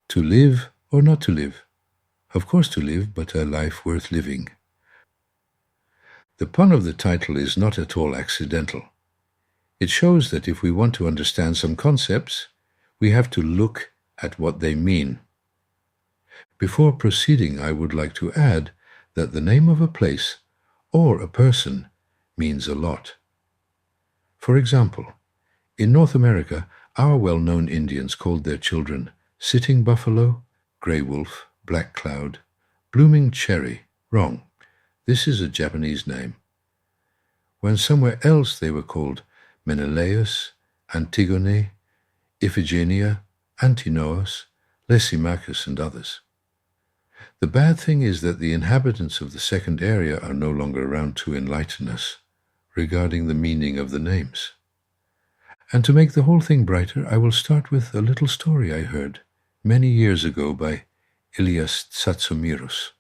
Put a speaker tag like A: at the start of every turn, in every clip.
A: To live or not to live? Of course to live, but a life worth living. The pun of the title is not at all accidental. It shows that if we want to understand some concepts, we have to look at what they mean. Before proceeding, I would like to add that the name of a place or a person means a lot. For example, in North America, our well-known Indians called their children Sitting Buffalo, Grey Wolf, Black Cloud, Blooming Cherry. Wrong. This is a Japanese name. When somewhere else they were called Menelaus, Antigone, Iphigenia, Antinoos, Lysimachus, and others. The bad thing is that the inhabitants of the second area are no longer around to enlighten us regarding the meaning of the names. And to make the whole thing brighter, I will start with a little story I heard many years ago by Ilias Tsatsomiros.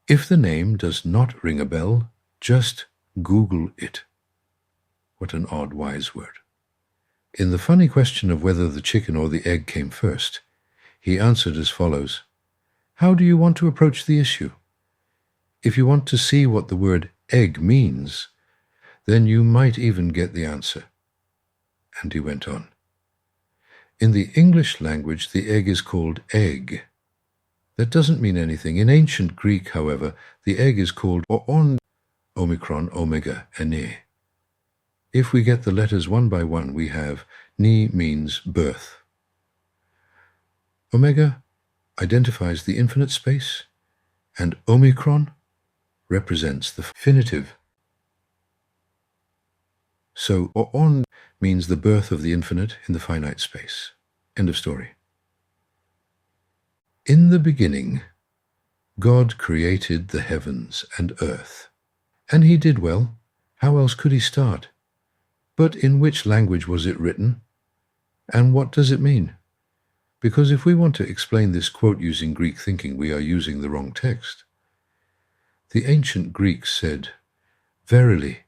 A: If the name does not ring a bell, just Google it. What an odd, wise word. In the funny question of whether the chicken or the egg came first, he answered as follows: how do you want to approach the issue? If you want to see what the word egg means, then you might even get the answer. And he went on. In the English language, the egg is called egg. That doesn't mean anything. In ancient Greek, however, the egg is called oon, omicron, omega, ene. If we get the letters one by one, we have ni means birth. Omega identifies the infinite space, and omicron represents the finitive. So oon means the birth of the infinite in the finite space. End of story. In the beginning, God created the heavens and earth. And he did well. How else could he start? But in which language was it written? And what does it mean? Because if we want to explain this quote using Greek thinking, we are using the wrong text. The ancient Greeks said, "Verily,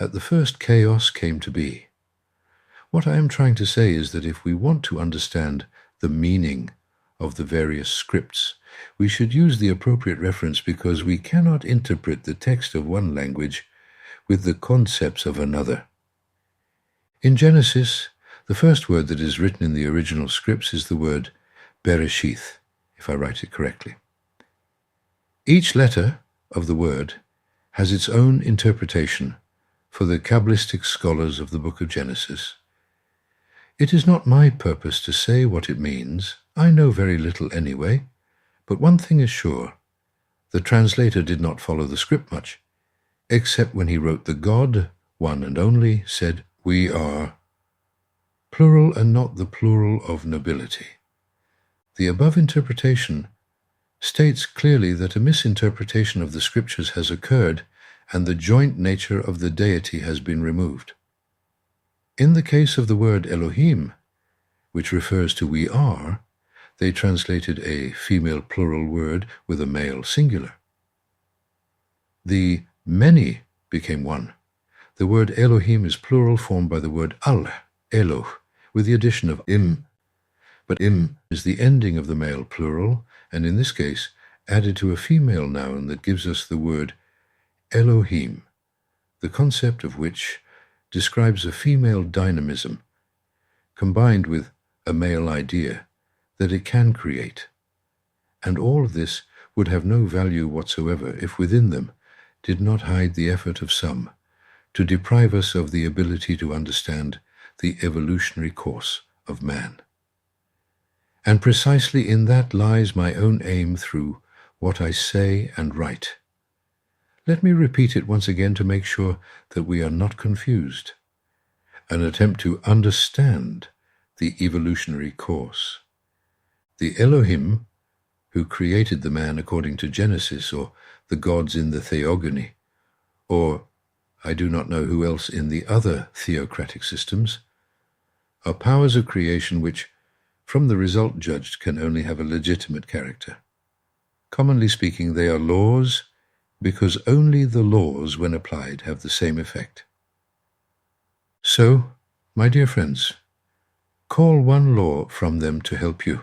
A: at the first chaos came to be." What I am trying to say is that if we want to understand the meaning of the various scripts, we should use the appropriate reference, because we cannot interpret the text of one language with the concepts of another. In Genesis, the first word that is written in the original scripts is the word Bereshith, if I write it correctly. Each letter of the word has its own interpretation for the Kabbalistic scholars of the book of Genesis. It is not my purpose to say what it means. I know very little anyway, but one thing is sure. The translator did not follow the script much, except when he wrote the God, one and only, said, "We are," plural and not the plural of nobility. The above interpretation states clearly that a misinterpretation of the scriptures has occurred and the joint nature of the deity has been removed. In the case of the word Elohim, which refers to "we are," they translated a female plural word with a male singular. The many became one. The word Elohim is plural, formed by the word al, Eloh, with the addition of im. But im is the ending of the male plural, and in this case added to a female noun that gives us the word Elohim, the concept of which describes a female dynamism, combined with a male idea that it can create. And all of this would have no value whatsoever if within them did not hide the effort of some to deprive us of the ability to understand the evolutionary course of man. And precisely in that lies my own aim through what I say and write. Let me repeat it once again to make sure that we are not confused. An attempt to understand the evolutionary course. The Elohim, who created the man according to Genesis, or the gods in the Theogony, or I do not know who else in the other theocratic systems, are powers of creation which, from the result judged, can only have a legitimate character. Commonly speaking, they are laws, because only the laws, when applied, have the same effect. So, my dear friends, call one law from them to help you.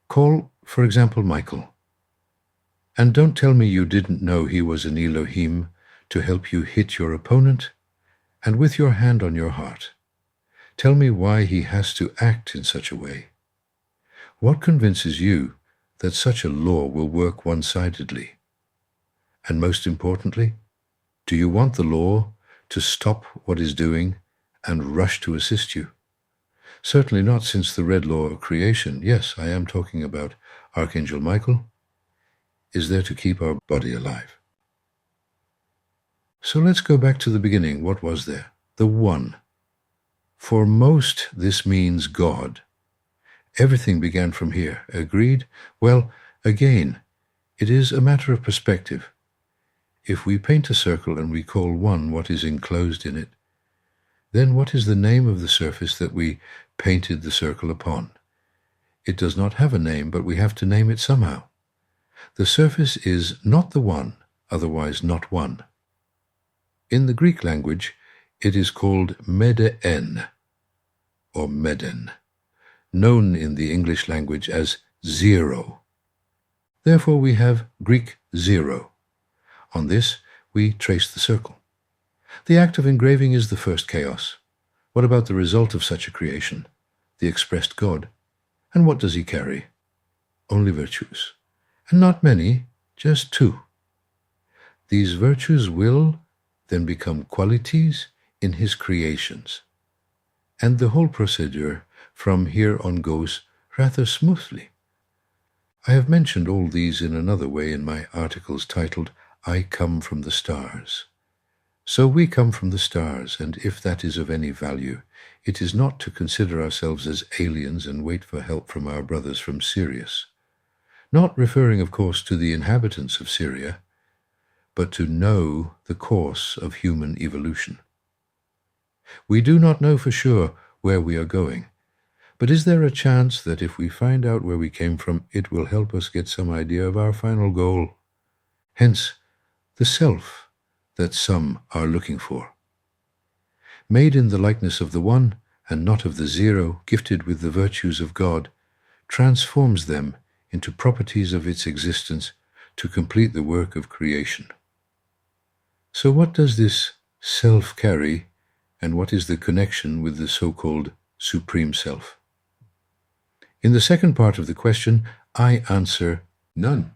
A: Call, for example, Michael. And don't tell me you didn't know he was an Elohim to help you hit your opponent, and with your hand on your heart. Tell me why he has to act in such a way. What convinces you that such a law will work one-sidedly? And most importantly, do you want the law to stop what is doing and rush to assist you? Certainly not, since the red law of creation, yes, I am talking about Archangel Michael, is there to keep our body alive. So let's go back to the beginning. What was there? The One. For most, this means God. Everything began from here. Agreed? Well, again, it is a matter of perspective. If we paint a circle and we call one what is enclosed in it, then what is the name of the surface that we painted the circle upon? It does not have a name, but we have to name it somehow. The surface is not the one, otherwise not one. In the Greek language, it is called Meden, or Meden, known in the English language as zero. Therefore we have Greek zero. On this, we trace the circle. The act of engraving is the first chaos. What about the result of such a creation? The expressed God. And what does he carry? Only virtues. And not many, just 2. These virtues will then become qualities in his creations. And the whole procedure from here on goes rather smoothly. I have mentioned all these in another way in my articles titled, I Come from the Stars. So we come from the stars, and if that is of any value, it is not to consider ourselves as aliens and wait for help from our brothers from Sirius. Not referring, of course, to the inhabitants of Syria, but to know the course of human evolution. We do not know for sure where we are going, but is there a chance that if we find out where we came from, it will help us get some idea of our final goal? Hence, the self that some are looking for. Made in the likeness of the One, and not of the Zero, gifted with the virtues of God, transforms them into properties of its existence to complete the work of creation. So what does this self carry, and what is the connection with the so-called Supreme Self? In the second part of the question, I answer none.